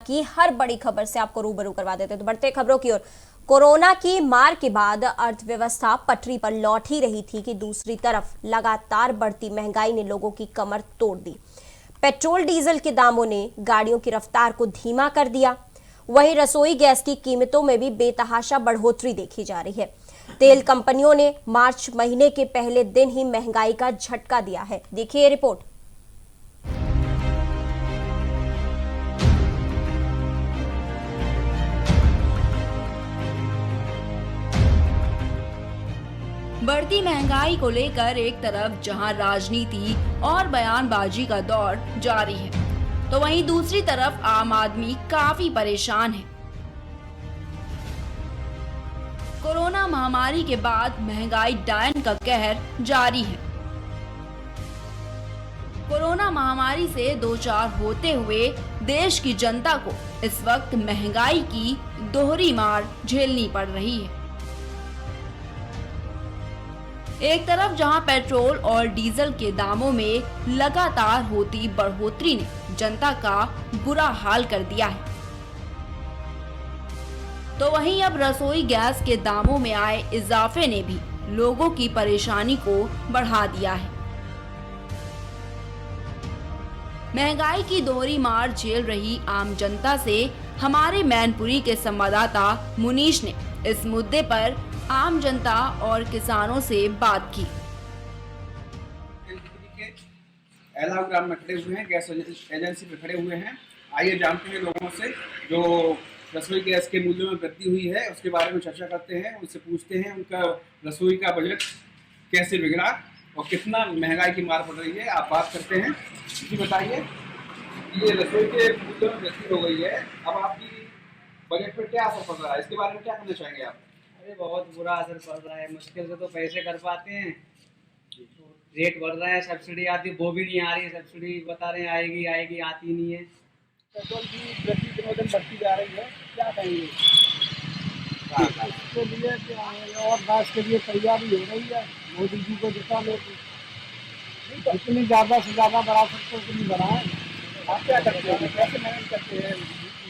की हर बड़ी खबर से आपको रूबरू करवा देते हैं। तो बढ़ते खबरों की ओर। कोरोना की मार के बाद अर्थव्यवस्था पटरी पर लौट ही रही थी कि दूसरी तरफ लगातार बढ़ती महंगाई ने लोगों की कमर तोड़ दी। पेट्रोल डीजल के दामों ने गाड़ियों की रफ्तार को धीमा कर दिया। वहीं रसोई गैस की कीमतों में भी बेतहाशा बढ़ोतरी देखी जा रही है। तेल कंपनियों ने मार्च महीने के पहले दिन ही महंगाई का झटका दिया है। देखिए ये रिपोर्ट। बढ़ती महंगाई को लेकर एक तरफ जहां राजनीति और बयानबाजी का दौर जारी है, तो वहीं दूसरी तरफ आम आदमी काफी परेशान है। कोरोना महामारी के बाद महंगाई डायन का कहर जारी है। कोरोना महामारी से दो चार होते हुए देश की जनता को इस वक्त महंगाई की दोहरी मार झेलनी पड़ रही है। एक तरफ जहां पेट्रोल और डीजल के दामों में लगातार होती बढ़ोतरी ने जनता का बुरा हाल कर दिया है, तो वहीं अब रसोई गैस के दामों में आए इजाफे ने भी लोगों की परेशानी को बढ़ा दिया है। महंगाई की दोहरी मार झेल रही आम जनता से हमारे मैनपुरी के संवाददाता मुनीश ने इस मुद्दे पर आम जनता और किसानों से बात की। एलाव ग्राम में खड़े हुए हैं, गैस एजेंसी पे खड़े हुए हैं। आइए जानते हैं लोगों से जो रसोई गैस के मूल्यों में वृद्धि हुई है उसके बारे में चर्चा करते हैं। उनसे पूछते हैं उनका रसोई का बजट कैसे बिगड़ा और कितना महंगाई की मार पड़ रही है। आप बात करते हैं, जी बताइए, ये रसोई के मूल्यों में वृद्धि हो गई है, अब आपकी बजट पर क्या असर पड़ रहा है, इसके बारे में क्या कहना चाहेंगे आप? अरे बहुत बुरा असर पड़ रहा है, मुश्किल से तो पैसे कर पाते हैं। रेट बढ़ रहा है, सब्सिडी आती वो भी नहीं आ रही है, सब्सिडी बता रहे हैं आएगी आएगी, आती नहीं है। पेट्रोल की वृद्धि दिनों दिन बढ़ती जा रही है, क्या कहेंगे इसके लिए और गैस के लिए तैयारी हो रही है। मोदी जी को जितना लोग जितनी ज़्यादा से ज़्यादा बढ़ा सकते उतनी बढ़ाएं। आप क्या करते हैं, कैसे मैनेज करते हैं?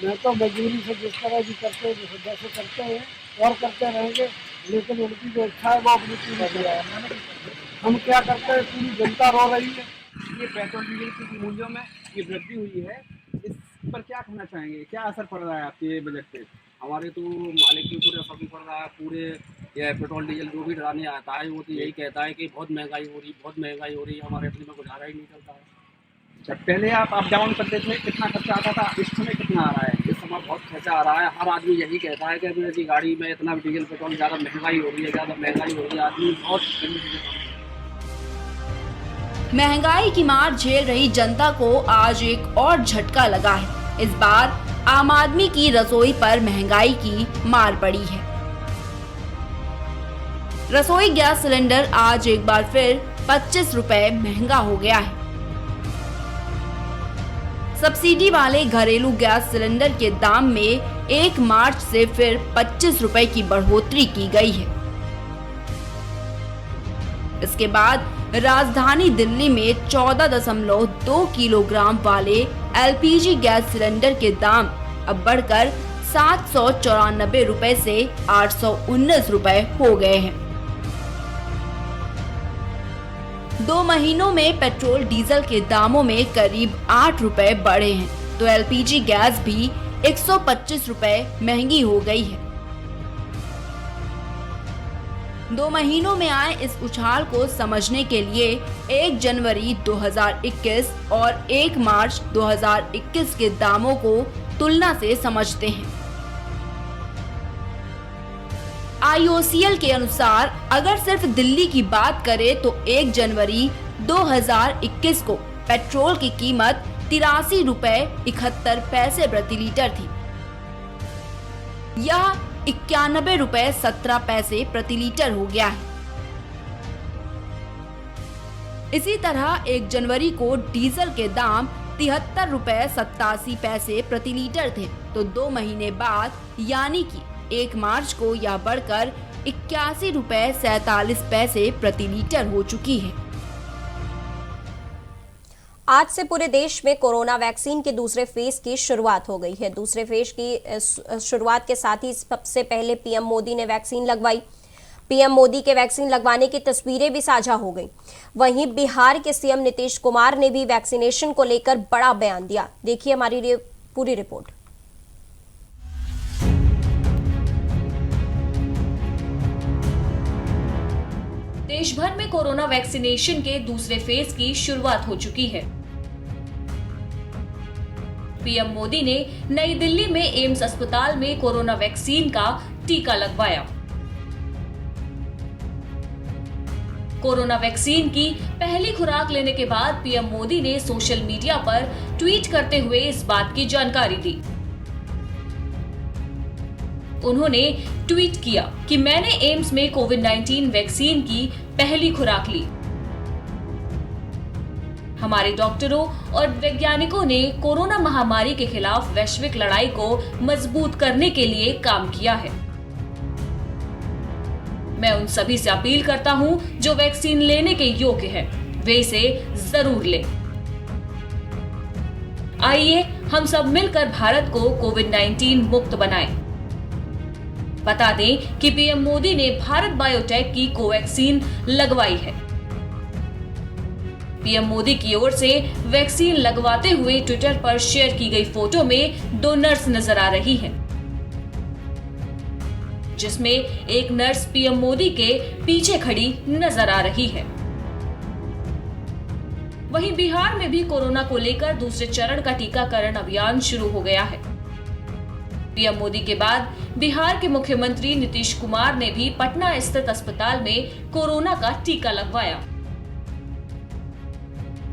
मैं तो मजदूरी से जिस तरह भी करते हैं जैसे करते हैं और करते रहेंगे, लेकिन उनकी जो इच्छा है वो अपनी पूरी किया है। हम क्या करते हैं, पूरी जनता रो रही है। ये पेट्रोल डीजल की मूल्यों में ये वृद्धि हुई है, इस पर क्या कहना चाहेंगे, क्या असर पड़ रहा है आपके बजट पे? हमारे तो मालिक के ऊपर असर पड़ रहा है। पूरे ये पेट्रोल डीजल जो भी डराने आता है वो तो यही कहता है कि बहुत महंगाई हो रही, बहुत महंगाई हो रही है, हमारे इतने में गुजारा ही नहीं चलता है। जब पहले आप अप डाउन करते थे कितना खर्चा आता था, इस समय कितना आ रहा है? इस समय बहुत खर्चा आ रहा है। हर आदमी यही कहता है कि मेरी गाड़ी में इतना डीजल पेट्रोल ज़्यादा महंगाई हो रही है, ज़्यादा महंगाई हो रही है। आदमी बहुत महंगाई की मार झेल रही जनता को आज एक और झटका लगा है। इस बार आम आदमी की रसोई पर महंगाई की मार पड़ी है। रसोई गैस सिलेंडर आज एक बार फिर 25 रुपए महंगा हो गया है। सब्सिडी वाले घरेलू गैस सिलेंडर के दाम में 1 मार्च से फिर 25 रुपए की बढ़ोतरी की गई है। इसके बाद राजधानी दिल्ली में 14.2 किलोग्राम वाले एलपीजी गैस सिलेंडर के दाम अब बढ़कर 794 रुपए से 819 रुपए हो गए हैं। 2 महीनों में पेट्रोल डीजल के दामों में करीब 8 रुपए बढ़े हैं, तो एलपीजी गैस भी 125 रुपए महंगी हो गई है। 2 महीनों में आए इस उछाल को समझने के लिए 1 जनवरी 2021 और 1 मार्च 2021 के दामों को तुलना से समझते हैं। IOCL के अनुसार अगर सिर्फ दिल्ली की बात करें तो 1 जनवरी 2021 को पेट्रोल की कीमत 83 रुपए 71 पैसे प्रति लीटर थी। यह 91 रुपए 17 पैसे प्रति लीटर हो गया है। इसी तरह 1 जनवरी को डीजल के दाम 73 रुपए 87 पैसे प्रति लीटर थे, तो 2 महीने बाद यानी कि 1 मार्च को यह बढ़कर 81 रुपए 47 पैसे प्रति लीटर हो चुकी है। आज से पूरे देश में कोरोना वैक्सीन के दूसरे फेज की शुरुआत हो गई है। दूसरे फेज की शुरुआत के साथ ही सबसे पहले पीएम मोदी ने वैक्सीन लगवाई। पीएम मोदी के वैक्सीन लगवाने की तस्वीरें भी साझा हो गई। वहीं बिहार के सीएम नीतीश कुमार ने भी वैक्सीनेशन को लेकर बड़ा बयान दिया। देखिए हमारी पूरी रिपोर्ट। देश भर में कोरोना वैक्सीनेशन के दूसरे फेज की शुरुआत हो चुकी है। पीएम मोदी ने नई दिल्ली में एम्स अस्पताल में कोरोना वैक्सीन का टीका लगवाया। कोरोना वैक्सीन की पहली खुराक लेने के बाद पीएम मोदी ने सोशल मीडिया पर ट्वीट करते हुए इस बात की जानकारी दी। उन्होंने ट्वीट किया कि मैंने एम्स में कोविड-19 वैक्सीन की पहली खुराक ली। हमारे डॉक्टरों और वैज्ञानिकों ने कोरोना महामारी के खिलाफ वैश्विक लड़ाई को मजबूत करने के लिए काम किया है। मैं उन सभी से अपील करता हूं जो वैक्सीन लेने के योग्य हैं, वे इसे जरूर लें। आइए हम सब मिलकर भारत को कोविड-19 मुक्त बनाएं। बता दें कि पीएम मोदी ने भारत बायोटेक की कोवैक्सीन लगवाई है। पीएम मोदी की ओर से वैक्सीन लगवाते हुए ट्विटर पर शेयर की गई फोटो में 2 नर्स नजर आ रही हैं, जिसमें एक नर्स पीएम मोदी के पीछे खड़ी नजर आ रही है। वहीं बिहार में भी कोरोना को लेकर दूसरे चरण का टीकाकरण अभियान शुरू हो गया है। पीएम मोदी के बाद बिहार के मुख्यमंत्री नीतीश कुमार ने भी पटना स्थित अस्पताल में कोरोना का टीका लगवाया।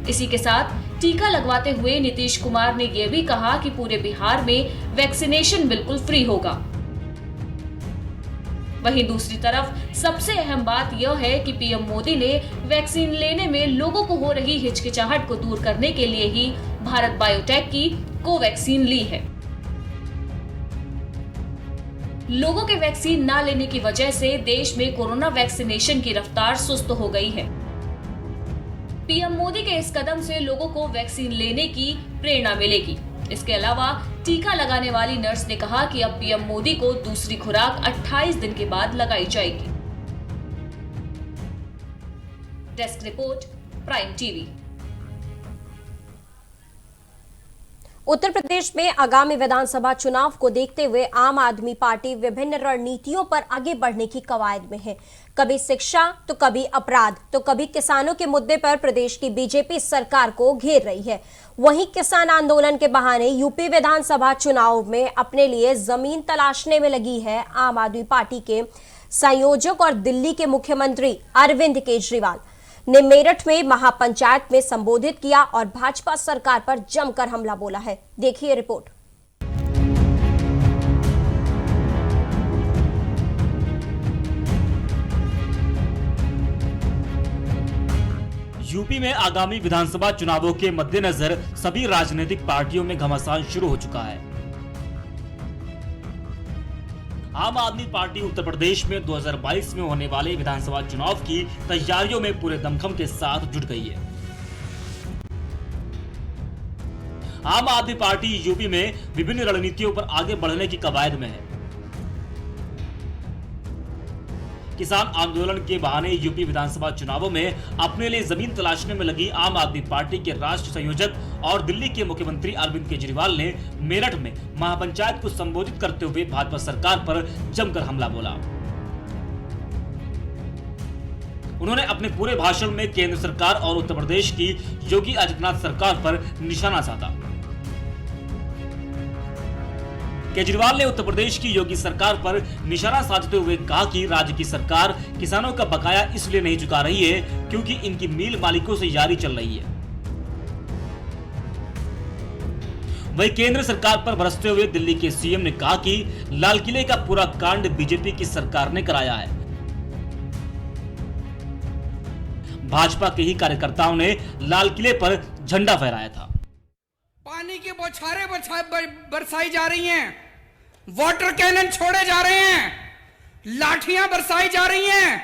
इसी के साथ टीका लगवाते हुए नीतीश कुमार ने यह भी कहा कि पूरे बिहार में वैक्सीनेशन बिल्कुल फ्री होगा। वहीं दूसरी तरफ सबसे अहम बात यह है कि पीएम मोदी ने वैक्सीन लेने में लोगों को हो रही हिचकिचाहट को दूर करने के लिए ही भारत बायोटेक की कोवैक्सीन ली है। लोगों के वैक्सीन न लेने की वजह से देश में कोरोना वैक्सीनेशन की रफ्तार सुस्त हो गई है। पीएम मोदी के इस कदम से लोगों को वैक्सीन लेने की प्रेरणा मिलेगी। इसके अलावा टीका लगाने वाली नर्स ने कहा कि अब पीएम मोदी को दूसरी खुराक 28 दिन के बाद लगाई जाएगी। Desk report, prime TV. Uttar Pradesh में आगामी विधानसभा चुनाव को देखते हुए आम आदमी पार्टी विभिन्न रणनीतियों पर आगे बढ़ने की कवायद में है। कभी शिक्षा तो कभी अपराध तो कभी किसानों के मुद्दे पर प्रदेश की बीजेपी सरकार को घेर रही है। वहीं किसान आंदोलन के बहाने यूपी विधानसभा चुनाव में अपने लिए जमीन तलाशने में लगी है आम आदमी पार्टी के संयोजक और दिल्ली के मुख्यमंत्री अरविंद केजरीवाल ने मेरठ में महापंचायत में संबोधित किया और भाजपा सरकार पर जमकर हमला बोला है। देखिए रिपोर्ट। यूपी में आगामी विधानसभा चुनावों के मद्देनजर सभी राजनीतिक पार्टियों में घमासान शुरू हो चुका है। आम आदमी पार्टी उत्तर प्रदेश में 2022 में होने वाले विधानसभा चुनाव की तैयारियों में पूरे दमखम के साथ जुट गई है। आम आदमी पार्टी यूपी में विभिन्न रणनीतियों पर आगे बढ़ने की कवायद में है। किसान आंदोलन के बहाने यूपी विधानसभा चुनावों में अपने लिए जमीन तलाशने में लगी आम आदमी पार्टी के राष्ट्रीय संयोजक और दिल्ली के मुख्यमंत्री अरविंद केजरीवाल ने मेरठ में महापंचायत को संबोधित करते हुए भाजपा सरकार पर जमकर हमला बोला। उन्होंने अपने पूरे भाषण में केंद्र सरकार और उत्तर प्रदेश की योगी आदित्यनाथ सरकार पर निशाना साधा। केजरीवाल ने उत्तर प्रदेश की योगी सरकार पर निशाना साधते हुए कहा कि राज्य की सरकार किसानों का बकाया इसलिए नहीं चुका रही है क्योंकि इनकी मिल मालिकों से यारी चल रही है। वहीं केंद्र सरकार पर बरसते हुए दिल्ली के सीएम ने कहा कि लाल किले का पूरा कांड बीजेपी की सरकार ने कराया है। भाजपा के ही कार्यकर्ताओं ने लाल किले पर झंडा फहराया था। पानी की बौछारें बरसाई जा रही हैं, वाटर कैनन छोड़े जा रहे हैं, लाठियां बरसाई जा रही हैं,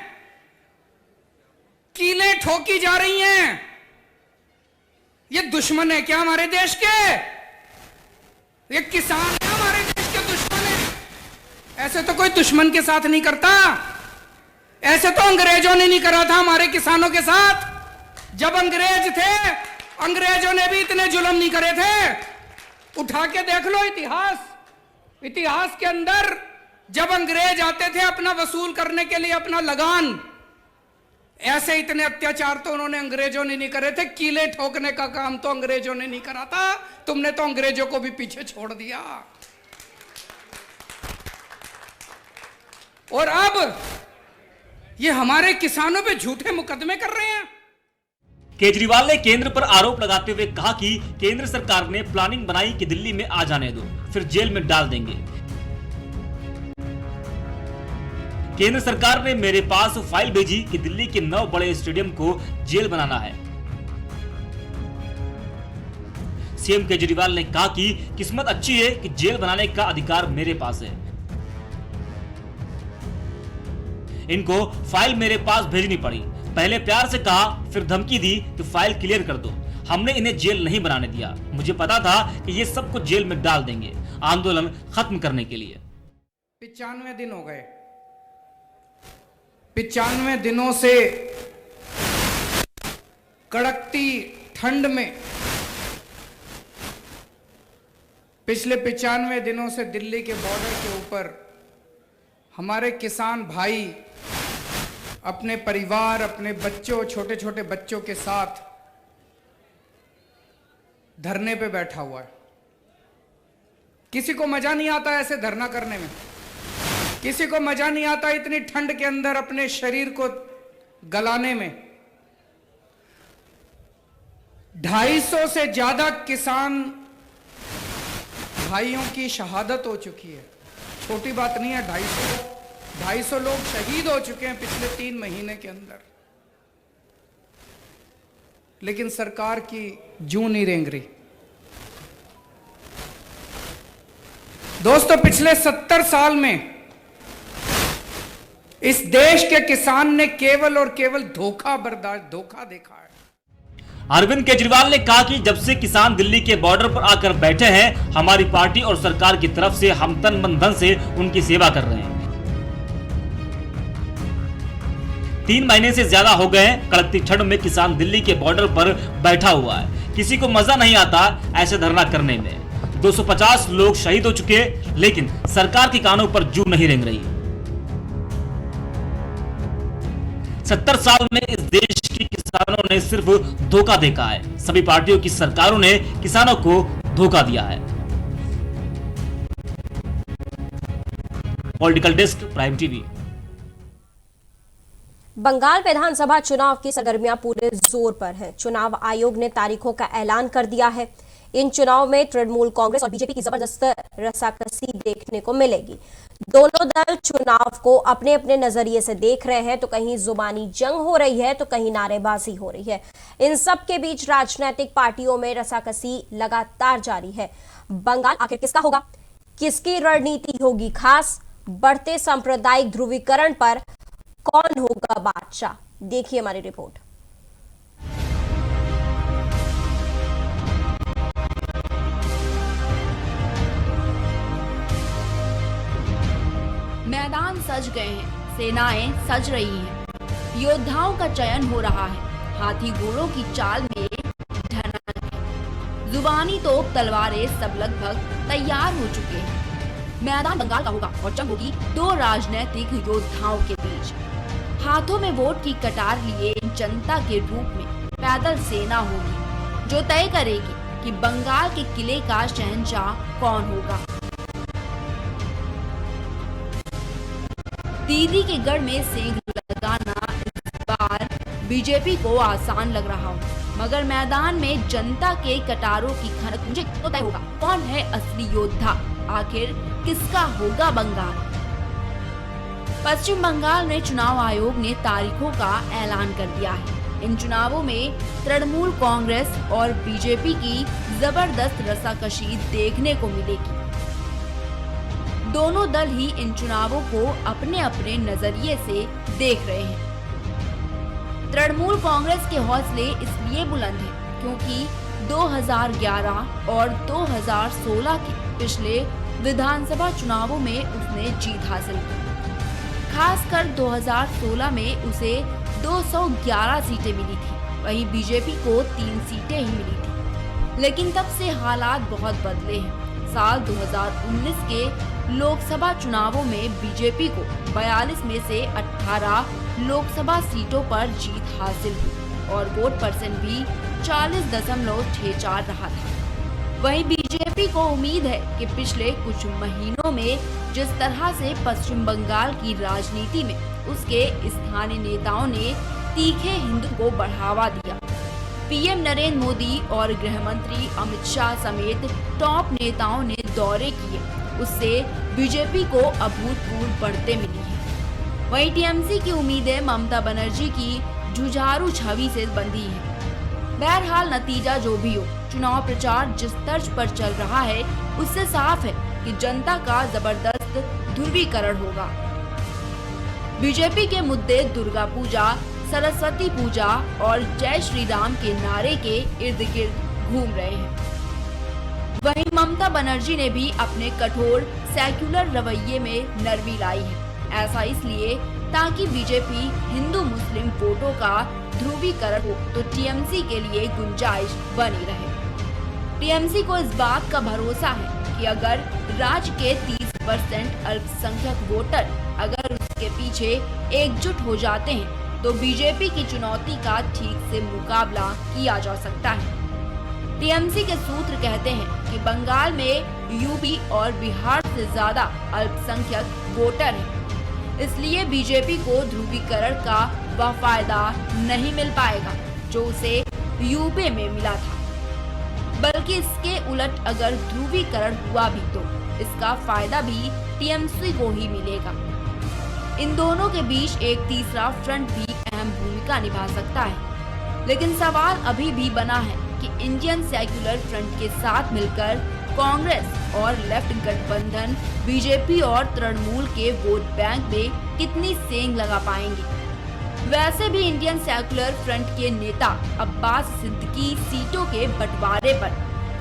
कीलें ठोकी जा रही हैं। ये दुश्मन है क्या हमारे देश के? ये किसान है हमारे देश के दुश्मन है। ऐसे तो कोई दुश्मन के साथ नहीं करता। ऐसे तो अंग्रेजों ने नहीं करा था हमारे किसानों के साथ। जब अंग्रेज थे, अंग्रेजों ने भी इतने जुल्म नहीं करे थे। उठा के देख लो इतिहास के अंदर जब अंग्रेज आते थे अपना वसूल करने के लिए अपना लगान, ऐसे इतने अत्याचार तो उन्होंने अंग्रेजों ने नहीं करे थे। कीले ठोकने का काम तो अंग्रेजों ने नहीं करा था। तुमने तो अंग्रेजों को भी पीछे छोड़ दिया। और अब ये हमारे किसानों पे झूठे मुकदमे कर रहे हैं। केजरीवाल ने केंद्र पर आरोप लगाते हुए कहा कि केंद्र सरकार ने प्लानिंग बनाई कि दिल्ली में आ जाने दो, फिर जेल में डाल देंगे। केंद्र सरकार ने मेरे पास फाइल भेजी कि दिल्ली के 9 बड़े स्टेडियम को जेल बनाना है। सीएम केजरीवाल ने कहा कि किस्मत अच्छी है कि जेल बनाने का अधिकार मेरे पास है। इनको फाइल मेरे पास भेजनी पड़ी। पहले प्यार से कहा, फिर धमकी दी कि फाइल क्लियर कर दो। हमने इन्हें जेल नहीं बनाने दिया। मुझे पता था कि ये सबको जेल में डाल देंगे आंदोलन खत्म करने के लिए। 95 दिन हो गए। 95 दिनों से कड़कती ठंड में, पिछले 95 दिनों से दिल्ली के बॉर्डर के ऊपर हमारे किसान भाई अपने परिवार, अपने बच्चों, छोटे छोटे बच्चों के साथ धरने पे बैठा हुआ है। किसी को मजा नहीं आता ऐसे धरना करने में। किसी को मजा नहीं आता इतनी ठंड के अंदर अपने शरीर को गलाने में। 250 से ज्यादा किसान भाइयों की शहादत हो चुकी है। छोटी बात नहीं है। 250 लोग शहीद हो चुके हैं पिछले 3 महीने के अंदर। लेकिन सरकार की जूं नहीं रेंग रही। दोस्तों, पिछले 70 साल में इस देश के किसान ने केवल और केवल धोखा देखा है। अरविंद केजरीवाल ने कहा कि जब से किसान दिल्ली के बॉर्डर पर आकर बैठे हैं, हमारी पार्टी और सरकार की तरफ से हम तन मन धन से उनकी सेवा कर रहे हैं। 3 महीने से ज्यादा हो गए हैं कड़कती ठंड में किसान दिल्ली के बॉर्डर पर बैठा हुआ है। किसी को मजा नहीं आता ऐसे धरना करने में। 250 लोग शहीद हो चुके, लेकिन सरकार के कानों पर जूं नहीं रेंग रही। 70 साल में इस देश के किसानों ने सिर्फ धोखा देखा है। सभी पार्टियों की सरकारों ने किसानों को धोखा दिया है। Political desk, prime TV. Bengal विधानसभा चुनाव की सरगर्मियां पूरे जोर पर हैं। चुनाव आयोग ने तारीखों का ऐलान कर दिया है। इन चुनाव में तृणमूल कांग्रेस और बीजेपी की जबरदस्त रसाकसी देखने को मिलेगी। दोनों दल चुनाव को अपने अपने नजरिए से देख रहे हैं। तो कहीं जुबानी जंग हो रही है, तो कहीं नारेबाजी हो रही है। इन सब के बीच राजनीतिक पार्टियों में रसाकसी लगातार जारी है। बंगाल आखिर किसका होगा? किसकी रणनीति होगी खास? बढ़ते सांप्रदायिक ध्रुवीकरण पर कौन होगा बादशाह? देखिए हमारी रिपोर्ट। मैदान सज गए हैं, सेनाएं सज रही हैं, योद्धाओं का चयन हो रहा है। हाथी घोड़ों की चाल में ढनक है। जुबानी तोप तलवारें सब लगभग तैयार हो चुके हैं। मैदान बंगाल का होगा और जंग होगी 2 राजनीतिक योद्धाओं के बीच। हाथों में वोट की कटार लिए जनता के रूप में पैदल सेना होगी, जो तय करेगी कि बंगाल के किले का शहंशाह कौन होगा। दीदी के गढ़ में सेंध लगाना इस बार बीजेपी को आसान लग रहा हो, मगर मैदान में जनता के कटारों की खनक मुझे तो तय होगा कौन है असली योद्धा। आखिर किसका होगा बंगाल? पश्चिम बंगाल में चुनाव आयोग ने तारीखों का ऐलान कर दिया है। इन चुनावों में तृणमूल कांग्रेस और बीजेपी की जबरदस्त रसाकशी देखने को मिलेगी। दोनों दल ही इन चुनावों को अपने अपने नजरिए से देख रहे हैं। तृणमूल कांग्रेस के हौसले इसलिए बुलंद हैं क्योंकि 2011 और 2016 के पिछले विधानसभा चुनावों में उसने जीत हासिल की। खासकर 2016 में उसे 211 सीटें मिली थी, वहीं बीजेपी को 3 सीटें ही मिली थी। लेकिन तब से हालात बहुत बदले हैं। साल 2019 के लोकसभा चुनावों में बीजेपी को 42 में से 18 लोकसभा सीटों पर जीत हासिल हुई और वोट परसेंट भी 40.64 रहा था। वहीं बीजेपी को उम्मीद है कि पिछले कुछ महीनों में जिस तरह से पश्चिम बंगाल की राजनीति में उसके स्थानीय नेताओं ने तीखे हिंदू को बढ़ावा दिया, पीएम नरेंद्र मोदी और गृह मंत्री अमित शाह समेत टॉप नेताओं ने दौरे किए, उससे बीजेपी को अभूतपूर्व बढ़ते मिली है। वहीं टीएमसी की उम्मीदें ममता बनर्जी की जुझारू छवि से बंधी है। बहरहाल नतीजा जो भी हो, चुनाव प्रचार जिस तर्ज पर चल रहा है उससे साफ है कि जनता का जबरदस्त ध्रुवीकरण होगा। बीजेपी के मुद्दे दुर्गा पूजा, सरस्वती पूजा और जय श्री राम के नारे के इर्द गिर्द घूम रहे हैं। वहीं ममता बनर्जी ने भी अपने कठोर सेक्युलर रवैये में नरमी लाई है। ऐसा इसलिए ताकि बीजेपी हिंदू मुस्लिम वोटों का ध्रुवीकरण हो तो टीएमसी के लिए गुंजाइश बनी रहे। टीएमसी को इस बात का भरोसा है कि अगर राज्य के 30% अल्पसंख्यक वोटर अगर उसके पीछे एकजुट हो जाते हैं तो बीजेपी की चुनौती का ठीक से मुकाबला किया जा सकता है। टीएमसी के सूत्र कहते हैं कि बंगाल में यूपी और बिहार से ज्यादा अल्पसंख्यक वोटर हैं, इसलिए बीजेपी को ध्रुवीकरण का वह फायदा नहीं मिल पाएगा जो उसे यूपी में मिला था, बल्कि इसके उलट अगर ध्रुवीकरण हुआ भी तो इसका फायदा भी टीएमसी को ही मिलेगा। इन दोनों के बीच एक तीसरा फ्रंट भी अहम भूमिका निभा सकता है, लेकिन सवाल अभी भी बना है कि इंडियन सेक्युलर फ्रंट के साथ मिलकर कांग्रेस और लेफ्ट गठबंधन बीजेपी और तृणमूल के वोट बैंक में कितनी सेंध लगा पाएंगे। वैसे भी इंडियन सेक्युलर फ्रंट के नेता अब्बास सिद्दीकी सीटों के बंटवारे पर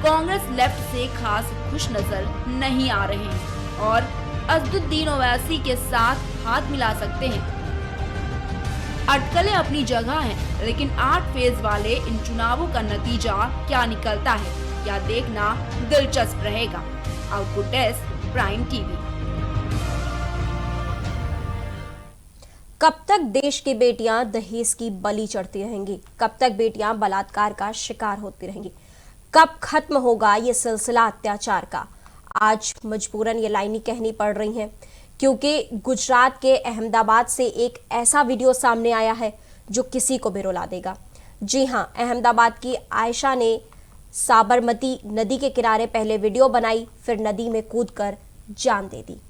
कांग्रेस लेफ्ट से खास खुश नजर नहीं आ रहे हैं और असदुद्दीन ओवैसी के साथ हाथ मिला सकते हैं। अटकलें अपनी जगह हैं, लेकिन 8 फेज वाले इन चुनावों का नतीजा क्या निकलता है, क्या देखना दिलचस्प रहेगा। Output desk, prime TV. कब तक देश की बेटियां दहेज की बलि चढ़ती रहेंगी? कब तक बेटियां बलात्कार का शिकार होती रहेंगी? कब खत्म होगा ये सिलसिला अत्याचार का? आज मजबूरन ये लाइनें कहनी पड़ रही हैं क्योंकि गुजरात के अहमदाबाद से एक ऐसा वीडियो सामने आया है जो किसी को भी रुला देगा। जी हां, अहमदाबाद की आयशा ने साबरमती नदी के किनारे पहले वीडियो बनाई, फिर नदी में कूदकर जान दे दी।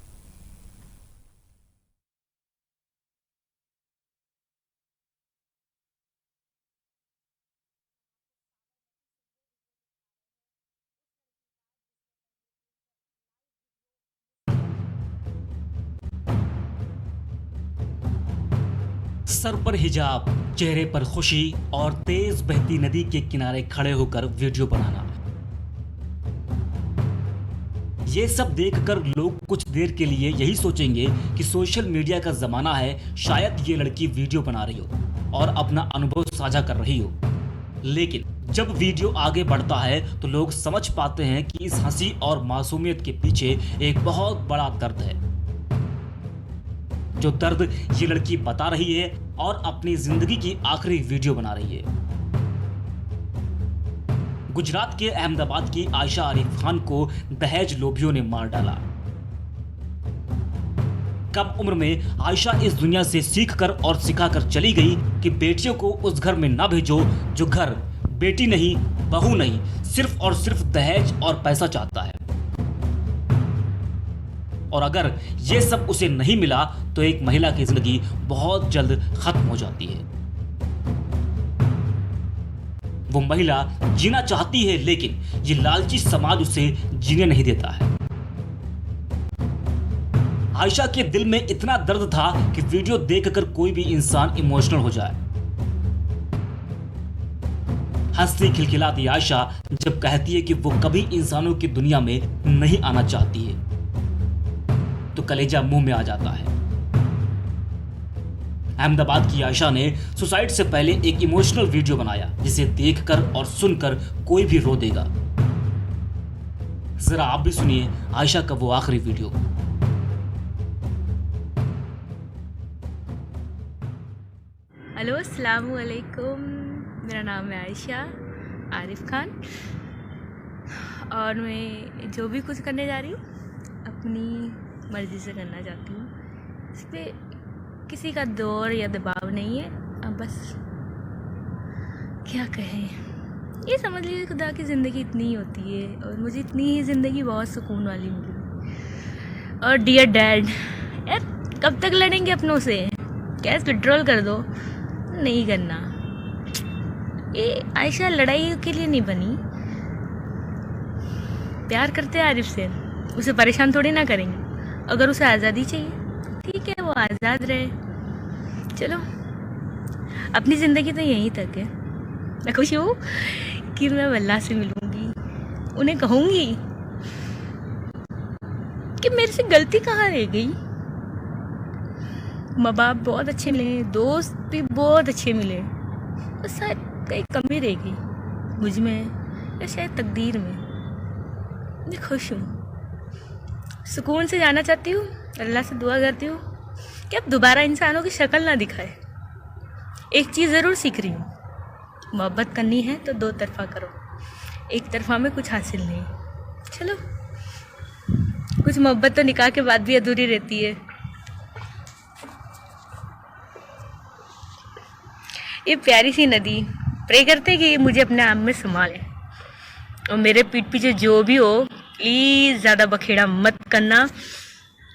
सर पर हिजाब, चेहरे पर खुशी और तेज बहती नदी के किनारे खड़े होकर वीडियो बनाना, ये सब देखकर लोग कुछ देर के लिए यही सोचेंगे कि सोशल मीडिया का जमाना है, शायद ये लड़की वीडियो बना रही हो और अपना अनुभव साझा कर रही हो। लेकिन जब वीडियो आगे बढ़ता है तो लोग समझ पाते हैं कि इस हंसी और मासूमियत के पीछे एक बहुत बड़ा दर्द है, जो दर्द ये लड़की बता रही है और अपनी जिंदगी की आखिरी वीडियो बना रही है। गुजरात के अहमदाबाद की आयशा आरिफ खान को दहेज लोभियों ने मार डाला। कम उम्र में आयशा इस दुनिया से सीखकर और सिखाकर चली गई कि बेटियों को उस घर में ना भेजो जो घर बेटी नहीं, बहू नहीं, सिर्फ और सिर्फ दहेज और पैसा चाहता है। और अगर ये सब उसे नहीं मिला तो एक महिला की जिंदगी बहुत जल्द खत्म हो जाती है। वो महिला जीना चाहती है, लेकिन ये लालची समाज उसे जीने नहीं देता है। आयशा के दिल में इतना दर्द था कि वीडियो देखकर कोई भी इंसान इमोशनल हो जाए। हंसती खिलखिलाती आयशा जब कहती है कि वो कभी इंसानों की दुनिया में नहीं आना चाहती है तो कलेजा मुंह में आ जाता है। अहमदाबाद की आयशा ने सुसाइड से पहले एक इमोशनल वीडियो बनाया जिसे देखकर और सुनकर कोई भी रो देगा। जरा आप भी सुनिए आयशा का वो आखिरी वीडियो। हेलो अस्सलाम वालेकुम, मेरा नाम है आयशा आरिफ खान और मैं जो भी कुछ करने जा रही हूँ अपनी मर्ज़ी से करना चाहती हूँ। इस पर किसी का दौर या दबाव नहीं है। अब बस क्या कहें, ये समझ लीजिए खुदा की ज़िंदगी इतनी ही होती है और मुझे इतनी ही ज़िंदगी बहुत सुकून वाली मिली। और डियर डैड, यार कब तक लड़ेंगे अपनों से? गैस विड्रॉल कर दो। नहीं करना, ये आयशा लड़ाई के लिए नहीं बनी। प्यार करते हैं आरिफ से, उसे परेशान थोड़ी ना करेंगे। अगर उसे आज़ादी चाहिए ठीक है, वो आज़ाद रहे। चलो, अपनी ज़िंदगी तो यहीं तक है। मैं खुश हूँ कि मैं अल्लाह से मिलूँगी, उन्हें कहूँगी कि मेरे से गलती कहाँ रह गई। माँ बाप बहुत अच्छे मिले, दोस्त भी बहुत अच्छे मिले, बस शायद कहीं कमी रह गई मुझ में या शायद तकदीर में। मैं खुश हूँ, सुकून से जाना चाहती हूँ। अल्लाह से दुआ करती हूँ कि अब दोबारा इंसानों की शक्ल ना दिखाए। एक चीज़ ज़रूर सीख रही हूँ, मोहब्बत करनी है तो दो तरफा करो, एक तरफा में कुछ हासिल नहीं। चलो, कुछ मोहब्बत तो निकाह के बाद भी अधूरी रहती है। ये प्यारी सी नदी, प्रे करते कि ये मुझे अपने आप में संभाले और मेरे पीठ पीछे जो भी हो प्लीज़ ज़्यादा बखेड़ा मत करना।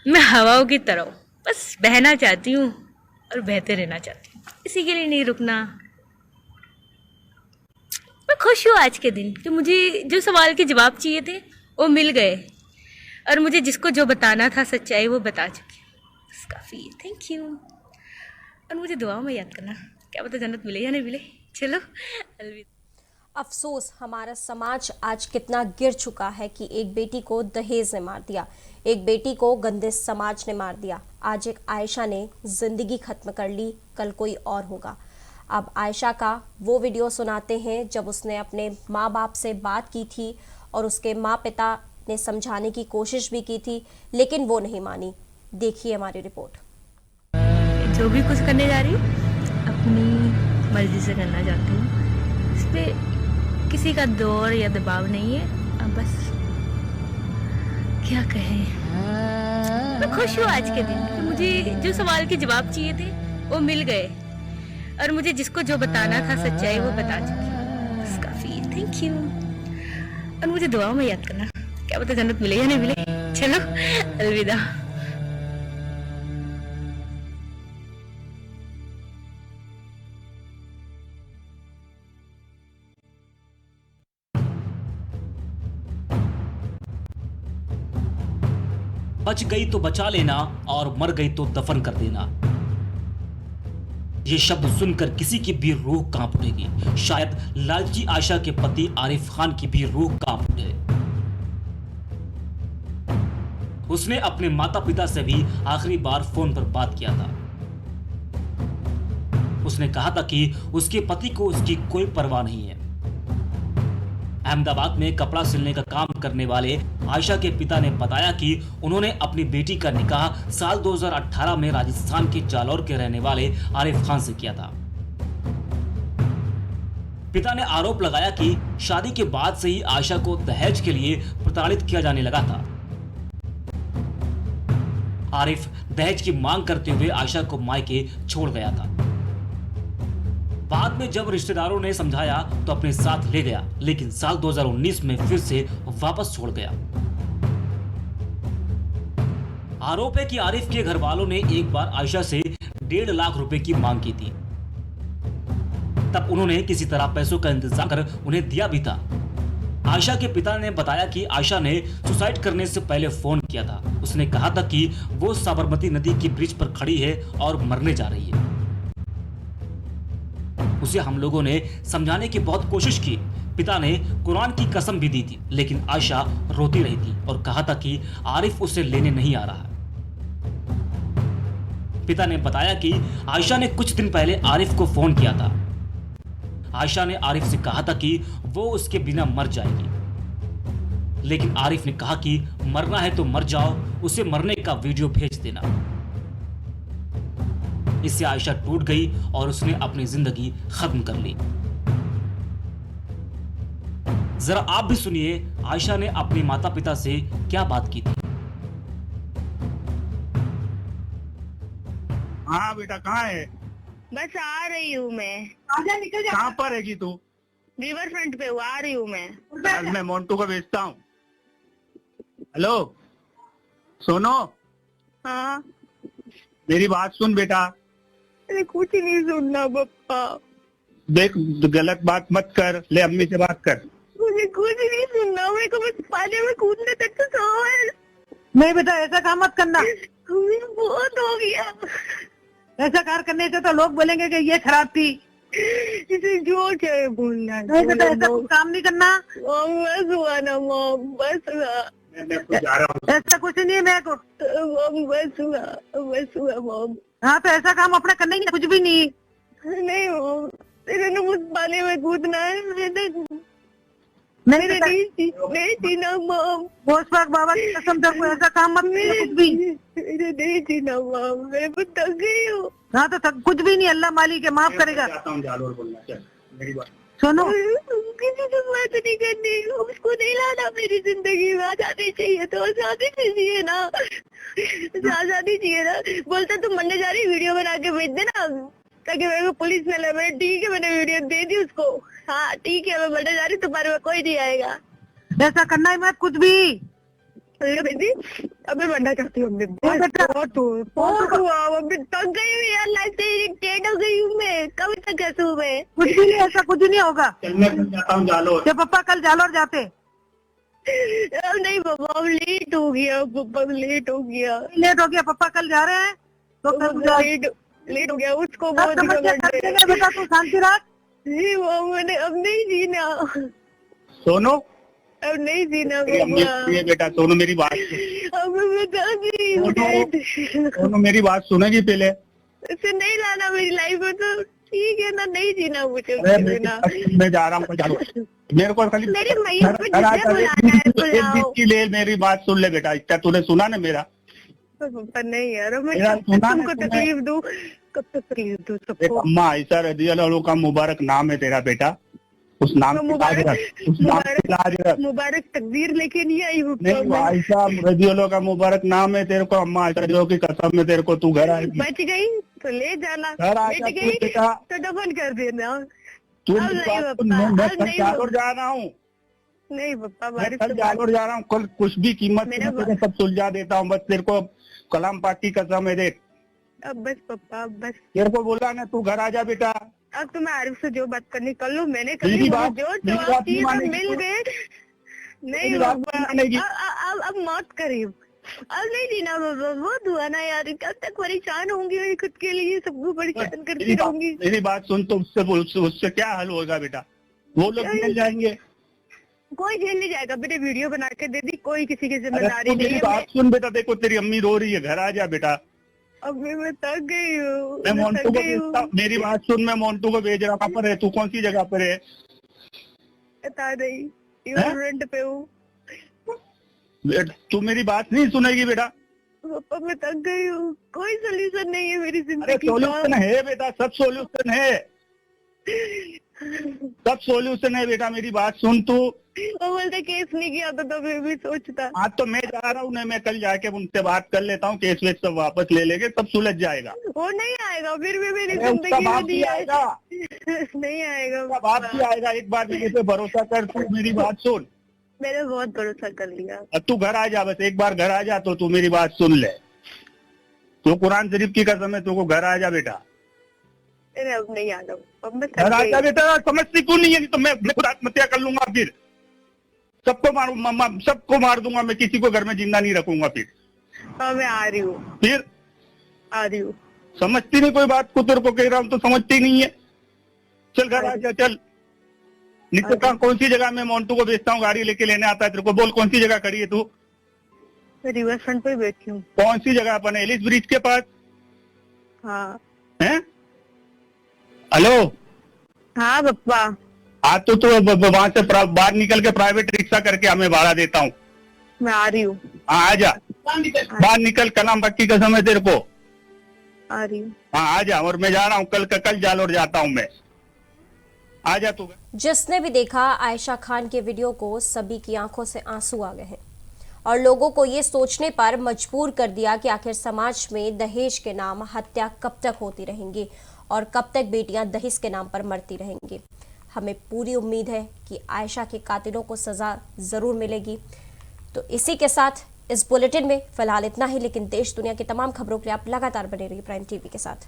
मैं हवाओं की तरह बस बहना चाहती हूँ और बहते रहना चाहती हूँ, इसी के लिए नहीं रुकना। मैं खुश हूँ आज के दिन कि मुझे जो सवाल के जवाब चाहिए थे वो मिल गए और मुझे जिसको जो बताना था सच्चाई वो बता चुकी हूँ। बस काफ़ी, थैंक यू। और मुझे दुआओं में याद करना, क्या पता जन्नत मिले या नहीं मिले। चलो, अलविदा। अफसोस हमारा समाज आज कितना गिर चुका है कि एक बेटी को दहेज ने मार दिया, एक बेटी को गंदे समाज ने मार दिया। आज एक आयशा ने जिंदगी खत्म कर ली, कल कोई और होगा। अब आयशा का वो वीडियो सुनाते हैं जब उसने अपने माँ बाप से बात की थी और उसके माँ पिता ने समझाने की कोशिश भी की थी, लेकिन वो नहीं मानी। देखिए हमारी रिपोर्ट। जो भी कुछ करने जा रही हूँ अपनी मर्ज़ी से करना चाहती हूँ। इस पर किसी का दौर या दबाव नहीं है। अब बस क्या कहें, मैं खुश हूँ आज के दिन कि मुझे जो सवाल के जवाब चाहिए थे वो मिल गए और मुझे जिसको जो बताना था सच्चाई वो बता चुकी हूँ। बस काफ़ी, थैंक यू। और मुझे दुआओं में याद करना, क्या पता जन्नत मिले या नहीं मिले। चलो, अलविदा। बच गई तो बचा लेना और मर गई तो दफन कर देना। ये शब्द सुनकर किसी की भी रूह कांप उठेगी। शायद लालची आयशा के पति आरिफ खान की भी रूह कांप उठे। उसने अपने माता पिता से भी आखिरी बार फोन पर बात किया था। उसने कहा था कि उसके पति को उसकी कोई परवाह नहीं है। अहमदाबाद में कपड़ा सिलने का काम करने वाले आयशा के पिता ने बताया कि उन्होंने अपनी बेटी का निकाह साल 2018 में राजस्थान के जालौर के रहने वाले आरिफ खान से किया था। पिता ने आरोप लगाया कि शादी के बाद से ही आयशा को दहेज के लिए प्रताड़ित किया जाने लगा था। आरिफ दहेज की मांग करते हुए आयशा को मायके छोड़ गया था। बाद में जब रिश्तेदारों ने समझाया तो अपने साथ ले गया, लेकिन साल 2019 में फिर से वापस छोड़ गया। आरोप है कि आरिफ के घर वालों ने एक बार आयशा से 1.5 लाख रुपए की मांग की थी। तब उन्होंने किसी तरह पैसों का इंतजाम कर उन्हें दिया भी था। आयशा के पिता ने बताया कि आयशा ने सुसाइड करने से पहले फोन किया था। उसने कहा था कि वो साबरमती नदी की ब्रिज पर खड़ी है और मरने जा रही है। उसे हम लोगों ने समझाने की बहुत कोशिश की। पिता ने कुरान की कसम भी दी थी, लेकिन आयशा रोती रही थी और कहा था कि आरिफ उसे लेने नहीं आ रहा। पिता ने बताया कि आयशा ने कुछ दिन पहले आरिफ को फोन किया था। आयशा ने आरिफ से कहा था कि वो उसके बिना मर जाएगी, लेकिन आरिफ ने कहा कि मरना है तो मर जाओ, उसे मरने का वीडियो भेज देना। इससे आयशा टूट गई और उसने अपनी जिंदगी खत्म कर ली। जरा आप भी सुनिए आयशा ने अपने माता पिता से क्या बात की थी। हाँ बेटा, कहाँ है? बस आ रही हूँ मैं। आजा निकल जा। कहाँ पर रहेगी तू? रिवर फ्रंट पे हूँ, आ रही हूँ मैं। आज मैं मोन्टू को भेजता हूँ। हेलो सोनो, हाँ, मेरी बात सुन बेटा। अरे कुछ नहीं सुनना पप्पा, देख गलत बात मत कर, ले अम्मी से बात कर। मुझे कुछ नहीं सुनना, मेरे को बस पानी में कूदने तक तो सो है। नहीं बेटा, ऐसा काम मत करना। मुझे बहुत हो गया। ऐसा कार करने से तो लोग बोलेंगे कि ये खराब थी। इसे जो चाहे बोलना। नहीं बेटा, ऐसा कुछ काम नहीं करना। बस हुआ ना मॉम, बस हुआ। मैं जा रहा हूँ। ऐसा कुछ नहीं है मेरे को। मॉम बस हुआ मॉम। हाँ तो ऐसा काम अपने करना ही कुछ भी नहीं। नहीं मॉम, तेरे ने मुझ पानी में कूदना है। नहीं नहीं जीना मॉम। बोस पाक बाबा की कसम, तेरे को ऐसा काम मत करना कुछ भी। मेरे नहीं जीना मॉम, मैं बहुत थक गई हूँ। हाँ तो कुछ भी नहीं, अल्लाह मालिक है, माफ करेगा। जाता हूँ, जालोर बोलना। चल मेरी बात सुनो, किसी से बात नहीं करनी, उसको नहीं लाना मेरी जिंदगी में। आजादी चाहिए तो आजादी चाहिए ना, आजादी चाहिए ना। बोलता तुम मरने जा रही, वीडियो बना के भेज देना ताकि मेरे को पुलिस न ले। मैंने ठीक है, मैंने वीडियो दे दी उसको। हाँ ठीक है, मैं मरने जा रही, तुम्हारे में कोई नहीं आएगा। ऐसा करना ही मत कुछ भी। बेटी अब मैं बनना चाहती हूँ। बहुत हुआ, अभी थक गई हूँ यार, लाइफ से इरिटेट हो गई हूँ मैं। कब तक हंसूं मैं? कुछ भी नहीं, ऐसा कुछ नहीं होगा। चल मैं जाता हूँ जालोर। जब पापा कल जालोर जाते। अब नहीं पापा, अब लेट हो गया पापा, लेट हो गया। लेट हो गया, पापा कल जा रहे हैं तो कल लेट हो गया। उसको सब बहुत समस्या कर देंगे बेटा, तू शांति रख। जी वो मैंने अब नहीं जीना, सोनो, अब नहीं जीना अम्मी पापा। बेटा सोनो, मेरी बात सुन। अब मैं बता दी। सोनो मेरी बात सुनेगी पहले। इसे नहीं लाना मेरी लाइफ में तो ठीक है ना, नहीं जीना मुझे। मैं जा रहा हूँ जालोर। मेरे को खाली मेरी मैया को जिसने बुलाना है बुलाओ। ले मेरी बात सुन ले बेटा। इतना तूने सुना ना मेरा? पापा नहीं यार, मैं यार, कब तक तुमको तकलीफ दूं, कब तक तकलीफ दूं एक सबको। अम्मा आयशा रज़ियल्लाहु का मुबारक नाम है तेरा बेटा, उस नाम की लाज रख, उस नाम की लाज रख। मुबारक तकदीर लेके नहीं आई हूँ। नहीं, वो आयशा रज़ियल्लाहु का मुबारक नाम है तेरे को। अम्मा आयशा रज़ियल्लाहु की कसम में तेरे को, तू घर आएगी। बच गई तो ले जाना, घर आ बच जा गई तू बेटा। तो दफन कर देना। तू अब नहीं पापा, मैं अब कल नहीं जालोर जा रहा हूँ। नहीं पापा, मैं बारिश कल जालोर जा रहा हूँ। कल कुछ भी कीमत मेरा तेरे सब सुलझा देता हूँ। बस तेरे को कलाम पाक की कसम है। देख अब बस पापा, अब बस। तेरे को बोला ना, तू घर आ जा बेटा। अब तो मैं आरिफ से जो बात करनी कर लूँ, मैंने कर मेरी ली। बात- जो मेरी जवाब बात नहीं चाहिए मानेगी मिल तू। गए। नहीं मेरी बात पापा, नहीं मानेगी। अब मौत करीब। अब नहीं जीना बाबा, बहुत हुआ ना यार। कब तक परेशान होंगी मैं खुद के लिए, सबको परेशान करती रहूंगी। मेरी बात सुन, तो उससे क्या हल होगा बेटा? वो लोग मिल जाएंगे। कोई झेल नहीं जाएगा। मैंने वीडियो बना के दे दी, कोई किसी की अरे जिम्मेदारी तू नहीं मेरी है। बात सुन बेटा, देखो तेरी अम्मी रो रही है, घर आ जा बेटा। अब मैं थक गई हूँ, मैं मैं मोन्टू थक को गई भेजता हूँ। हूँ। मेरी बात सुन, मैं मोन्टू को भेज रहा हूँ। कहाँ पर है तू? कौन सी जगह पर है? बता नहीं, रिवर फ्रंट पे हूँ। तू मेरी बात नहीं सुनेगी बेटा। पापा मैं थक गई हूँ, कोई सोल्यूशन नहीं है मेरी अरे जिंदगी सोल्यूशन है बेटा, सब सोल्यूशन है, सब सोल्यूशन है बेटा। मेरी बात सुन तू। वो बोलते केस नहीं किया तो मैं भी सोचता। आज तो मैं जा रहा हूँ ना, मैं कल जाके उनसे बात कर लेता हूँ। केस वेस सब वापस ले लेंगे, सब सुलझ जाएगा। वो नहीं आएगा, फिर भी मेरी अरे उसका जिंदगी बाप में भी नहीं आएगा, आएगा। नहीं आएगा उसका बाप भी आएगा। एक बार मेरे पे भरोसा कर, तू मेरी बात सुन। मैंने बहुत भरोसा कर लिया। अब तू घर आ जा, बस एक बार घर आ जा तो तू मेरी बात सुन ले। तू कुरान शरीफ की कसम है, तू को घर आ जा बेटा। अरे अब नहीं आना, अब मैं घर थक आ जा गई। बेटा। समझती क्यों नहीं है? तो मैं खुद आत्महत्या कर लूंगा, फिर सबको मार दूंगा मैं, किसी को घर में जिंदा नहीं रखूंगा फिर। हाँ मैं आ रही हूँ, फिर आ रही हूँ। समझती नहीं कोई बात को, तेरे को कह रहा हूँ तो समझती नहीं है। चल घर आ जा, चल। नहीं तो कहाँ, कौन सी जगह मैं मोन्टू को बेचता हूँ, गाड़ी लेके लेने आता है तेरे को, बोल कौन सी जगह खड़ी है तू? मैं रिवर फ्रंट पे बैठी हूँ। कौन सी जगह? अपन एलिस ब्रिज के पास हाँ हैं? हेलो, हाँ पप्पा। हाँ तो वहां से बाहर निकल के प्राइवेट रिक्शा करके हमें भाड़ा देता हूँ। मैं आ रही हूँ। हाँ आ जा, बाहर निकल, कलाम पक्की कसम है तेरे को। आ रही हूँ। हाँ आ जा, और मैं जा रहा हूँ कल जालोर जाता हूँ मैं, आ जा तू। जिसने भी देखा आयशा खान के वीडियो को, सभी की आंखों से आंसू आ गए हैं और लोगों को ये सोचने पर मजबूर कर दिया कि आखिर समाज में दहेज के नाम हत्या कब तक होती रहेंगी और कब तक बेटियां दहेज के नाम पर मरती रहेंगी। हमें पूरी उम्मीद है कि आयशा के कातिलों को सजा जरूर मिलेगी। तो इसी के साथ इस बुलेटिन में फिलहाल इतना ही, लेकिन देश दुनिया की तमाम खबरों के लिए आप लगातार बने रहिए प्राइम टीवी के साथ।